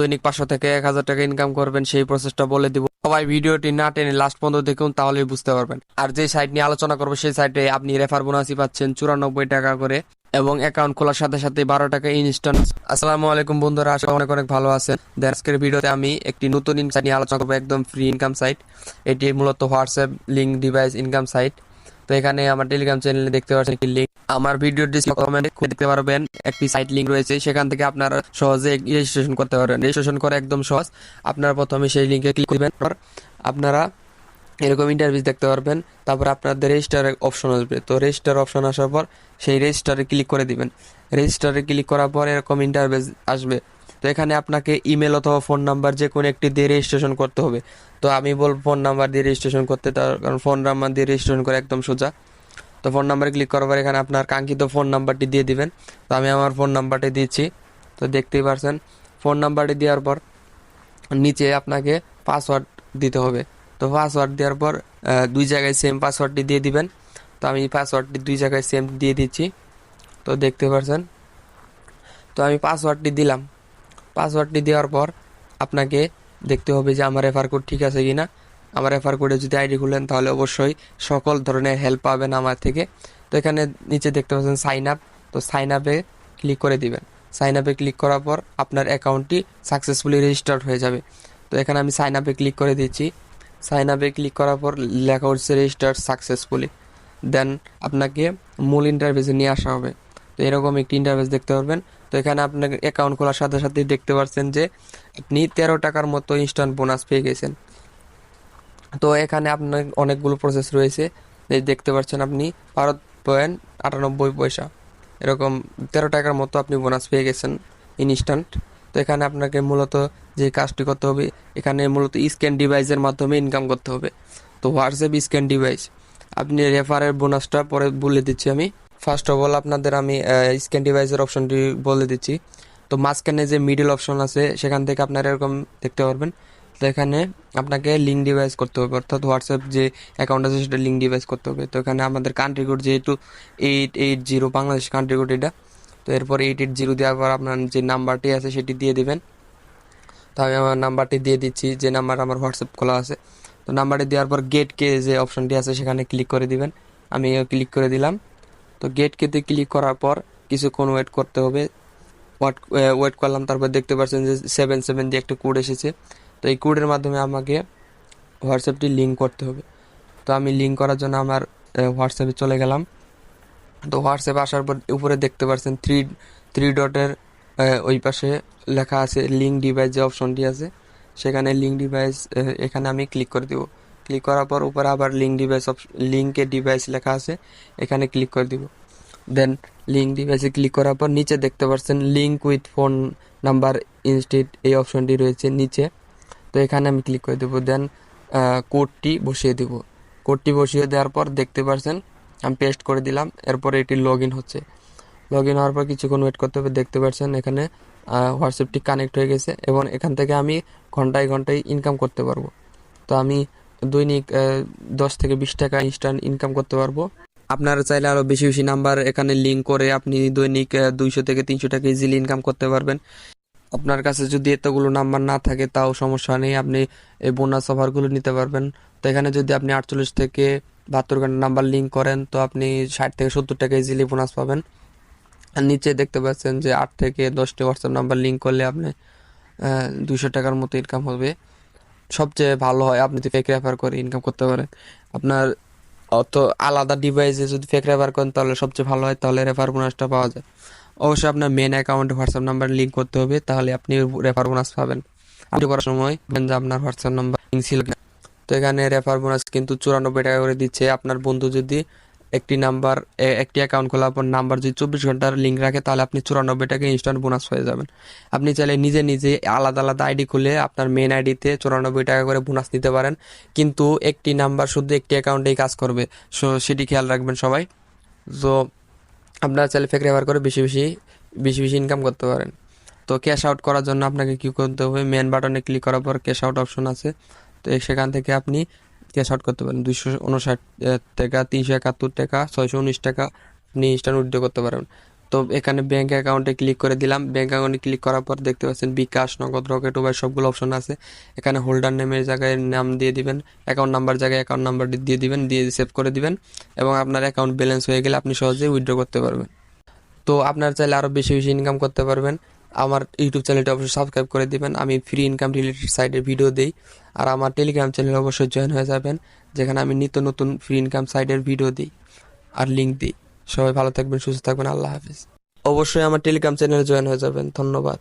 দৈনিক 500 থেকে 1000 টাকা ইনকাম করবেন সেই প্রসেসটা বলে দিব। সবাই ভিডিওটি না টেনে লাস্ট পর্যন্ত দেখুন, তাহলেই বুঝতে পারবেন। আর যে সাইট নিয়ে আলোচনা করবো সেই সাইটে আপনি রেফার বোনাসই পাচ্ছেন 94 টাকা করে, এবং অ্যাকাউন্ট খোলার সাথে সাথে 12 টাকা ইনস্ট্যান্ট। আসসালামু আলাইকুম বন্ধুরা, আশা করি অনেক অনেক ভালো আছেন। আজকের ভিডিওতে আমি একটি নতুন সাইট নিয়ে আলোচনা করবো, একদম ফ্রি ইনকাম সাইট। এটি মূলত WhatsApp link device income site. তো এখানে আমার টেলিগ্রাম চ্যানেলে দেখতে পাচ্ছেন একটি লিঙ্ক, আমার ভিডিও কমেন্টে দেখতে পারবেন একটি সাইট লিঙ্ক রয়েছে, সেখান থেকে আপনারা সহজে রেজিস্ট্রেশন করতে পারবেন। রেজিস্ট্রেশন করা একদম সহজ। আপনারা প্রথমে সেই লিঙ্কে ক্লিক করবেন, আপনারা এরকম ইন্টারভিউ দেখতে পারবেন। তারপর আপনাদের রেজিস্টার অপশন আসবে, তো রেজিস্টার অপশন আসার পর সেই রেজিস্টারে ক্লিক করে দিবেন। রেজিস্টারে ক্লিক করার পর এরকম ইন্টারভিউ আসবে। তো এখানে আপনাকে ইমেল অথবা ফোন নাম্বার যে কোনো একটি দিয়ে রেজিস্ট্রেশন করতে হবে। তো আমি বলবো ফোন নাম্বার দিয়ে রেজিস্ট্রেশন করতে, তার কারণ ফোন নাম্বার দিয়ে রেজিস্ট্রেশন করে একদম সোজা। তো ফোন নাম্বারে ক্লিক করার পর এখানে আপনার কাঙ্ক্ষিত ফোন নাম্বারটি দিয়ে দিবেন। তো আমি আমার ফোন নাম্বারটি দিচ্ছি, তো দেখতেই পারছেন। ফোন নাম্বারটি দেওয়ার পর নিচে আপনাকে পাসওয়ার্ড দিতে হবে। তো পাসওয়ার্ড দেওয়ার পর দুই জায়গায় সেম পাসওয়ার্ডটি দিয়ে দিবেন। তো আমি পাসওয়ার্ডটি দুই জায়গায় সেম দিয়ে দিচ্ছি, তো দেখতে পারছেন। তো আমি পাসওয়ার্ডটি দিলাম। পাসওয়ার্ডটি দেওয়ার পর আপনাকে দেখতে হবে যে আমার রেফার কোড ঠিক আছে কিনা। আমার রেফার কোডে যদি আইডি খুলেন তাহলে অবশ্যই সকল ধরনের হেল্প পাবেন আমার থেকে। তো এখানে নিচে দেখতে পাচ্ছেন সাইন আপ, তো সাইন আপে ক্লিক করে দিবেন। সাইন আপে ক্লিক করার পর আপনার অ্যাকাউন্টটি সাকসেসফুলি রেজিস্টার্ড হয়ে যাবে। তো এখানে আমি সাইন আপে ক্লিক করে দিচ্ছি। সাইন আপে ক্লিক করার পর লেখা হচ্ছে রেজিস্টার্ড সাকসেসফুলি। দেন আপনাকে মূল ইন্টারফেসে নিয়ে আসা হবে। তো এরকম একটি ইন্টারফেস দেখতে পারবেন। তো এখানে আপনার অ্যাকাউন্ট খোলার সাথে সাথে দেখতে পাচ্ছেন যে আপনি 13 টাকার মতো ইনস্ট্যান্ট বোনাস পেয়ে গেছেন। তো এখানে আপনার অনেকগুলো প্রসেস রয়েছে, এই দেখতে পাচ্ছেন আপনি 12.98 এরকম 13 টাকার মতো আপনি বোনাস পেয়ে গেছেন ইনস্ট্যান্ট। তো এখানে আপনাকে মূলত যে কাজটি করতে হবে, এখানে মূলত স্ক্যান ডিভাইসের মাধ্যমে ইনকাম করতে হবে। তো হোয়াটসঅ্যাপ স্ক্যান ডিভাইস, আপনি রেফারের বোনাসটা পরে বলে দিচ্ছি আমি। ফার্স্ট অফ অল আপনাদের আমি স্ক্যান ডিভাইসের অপশনটি বলে দিচ্ছি। তো মাঝখানে যে মিডল অপশন আছে সেখান থেকে আপনারা এরকম দেখতে পারবেন। তো এখানে আপনাকে লিঙ্ক ডিভাইস করতে হবে, অর্থাৎ হোয়াটসঅ্যাপ যে অ্যাকাউন্ট আছে সেটা লিঙ্ক ডিভাইস করতে হবে। তো এখানে আমাদের কান্ট্রি কোড যেহেতু 880 বাংলাদেশ কান্ট্রি কোড এটা, তো এরপর 880 দেওয়ার পর আপনার যে নাম্বারটি আছে সেটি দিয়ে দিবেন। তো আমি আমার নাম্বারটি দিয়ে দিচ্ছি, যে নাম্বার আমার হোয়াটসঅ্যাপ খোলা আছে। তো নাম্বারটি দেওয়ার পর গেট কে যে অপশনটি আছে সেখানে ক্লিক করে দিবেন। আমি ক্লিক করে দিলাম। তো গেট কেতে ক্লিক করার পর কিছুক্ষণ ওয়েট করতে হবে। ওয়েট করলাম, তারপর দেখতে পাচ্ছেন যে 77 দিয়ে একটা কোড এসেছে। তো এই কোডের মাধ্যমে আমাকে হোয়াটসঅ্যাপটি লিঙ্ক করতে হবে। তো আমি লিঙ্ক করার জন্য আমার হোয়াটসঅ্যাপে চলে গেলাম। তো হোয়াটসঅ্যাপে আসার পর উপরে দেখতে পাচ্ছেন থ্রি ডটের ওই পাশে লেখা আছে লিঙ্ক ডিভাইস যে অপশনটি আছে, সেখানে লিঙ্ক ডিভাইস, এখানে আমি ক্লিক করে দেব। ক্লিক করার পর উপরে আবার লিঙ্কের ডিভাইস লেখা আছে, এখানে ক্লিক করে দিব। দেন লিঙ্ক ডিভাইসে ক্লিক করার পর নিচে দেখতে পাচ্ছেন link with phone number instead এই অপশনটি রয়েছে নিচে। তো এখানে আমি ক্লিক করে দেবো। দেন কোডটি বসিয়ে দেব। কোডটি বসিয়ে দেওয়ার পর দেখতে পাচ্ছেন আমি পেস্ট করে দিলাম। এরপরে এটি লগ ইন হচ্ছে। লগ ইন হওয়ার পর কিছুক্ষণ ওয়েট করতে হবে। দেখতে পাচ্ছেন এখানে হোয়াটসঅ্যাপটি কানেক্ট হয়ে গেছে, এবং এখান থেকে আমি ঘন্টায় ঘন্টায় ইনকাম করতে পারবো। তো আমি দৈনিক 10 থেকে 20 টাকা ইনস্ট্যান্ট ইনকাম করতে পারবো। আপনারা চাইলে আরও বেশি বেশি নাম্বার এখানে লিঙ্ক করে আপনি দৈনিক 200 থেকে 300 টাকা ইজিলি ইনকাম করতে পারবেন। আপনার কাছে যদি এতগুলো নাম্বার না থাকে তাও সমস্যা নেই, আপনি এই বোনাস অফারগুলো নিতে পারবেন। তো এখানে যদি আপনি 48 থেকে 72 ঘন্টা নাম্বার লিঙ্ক করেন তো আপনি 60 থেকে 70 টাকা ইজিলি বোনাস পাবেন। আর নিচে দেখতে পাচ্ছেন যে 8 থেকে 10টি হোয়াটসঅ্যাপ নাম্বার লিঙ্ক করলে আপনি 200 টাকার মতো ইনকাম হবে। সবচেয়ে ভালো হয় আপনি যদি ফেক রেফার করে ইনকাম করতে পারেন। আপনার অত আলাদা ডিভাইসে যদি ফেক রেফার করেন তাহলে সবচেয়ে ভালো হয়, তাহলে রেফার বোনাসটা পাওয়া যায়। অবশ্যই আপনার মেন অ্যাকাউন্টে হোয়াটসঅ্যাপ নাম্বার লিঙ্ক করতে হবে, তাহলে আপনি রেফার বোনাস পাবেন। আপনি করার সময় যে আপনার হোয়াটসঅ্যাপ নাম্বার লিঙ্ক ছিল কিনা। তো এখানে রেফার বোনাস কিন্তু 94 টাকা করে দিচ্ছে। আপনার বন্ধু যদি একটি অ্যাকাউন্ট খোলার পর নাম্বার যদি 24 ঘন্টার লিঙ্ক রাখে তাহলে আপনি 94 টাকা ইনস্ট্যান্ট বোনাস হয়ে যাবেন। আপনি চাইলে নিজে নিজে আলাদা আলাদা আইডি খুলে আপনার মেন আইডিতে 94 টাকা করে বোনাস নিতে পারেন, কিন্তু একটি নাম্বার শুধু একটি অ্যাকাউন্টেই কাজ করবে। সেটি খেয়াল রাখবেন সবাই। তো আপনারা চাইলে ফেক রেফার করে বেশি বেশি ইনকাম করতে পারেন। তো ক্যাশ আউট করার জন্য আপনাকে কী করতে হবে, মেন বাটনে ক্লিক করার পর ক্যাশ আউট অপশন আছে। তো সেখান থেকে আপনি ক্যাশ আউট করতে পারেন। 259 টাকা, 371 টাকা, 619 টাকা আপনি ইনস্ট্যান্ট উইথড্র করতে পারেন। তো এখানে ব্যাংক অ্যাকাউন্টে ক্লিক করে দিলাম। ব্যাংক অ্যাকাউন্টে ক্লিক করার পর দেখতে পাচ্ছেন বিকাশ, নগদ, রকেট, উভয় সবগুলো অপশন আছে। এখানে হোল্ডার নেমের জায়গায় নাম দিয়ে দিবেন, অ্যাকাউন্ট নাম্বার জায়গায় অ্যাকাউন্ট নাম্বার দিয়ে দিবেন, দিয়ে সেভ করে দিবেন এবং আপনার অ্যাকাউন্ট ব্যালেন্স হয়ে গেলে আপনি সহজেই উইথড্র করতে পারবেন। তো আপনার চাইলে আরও বেশি বেশি ইনকাম করতে পারবেন। আমার ইউটিউব চ্যানেলটা অবশ্যই সাবস্ক্রাইব করে দিবেন। আমি ফ্রি ইনকাম রিলেটেড সাইটের ভিডিও দিই। আর আমার টেলিগ্রাম চ্যানেলে অবশ্যই জয়েন হয়ে যাবেন, যেখানে আমি নিত্য নতুন ফ্রি ইনকাম সাইটের ভিডিও দিই আর লিঙ্ক দিই। সবাই ভালো থাকবেন, সুস্থ থাকবেন, আল্লাহ হাফিজ। অবশ্যই আমার টেলিগ্রাম চ্যানেলে জয়েন হয়ে যাবেন। ধন্যবাদ।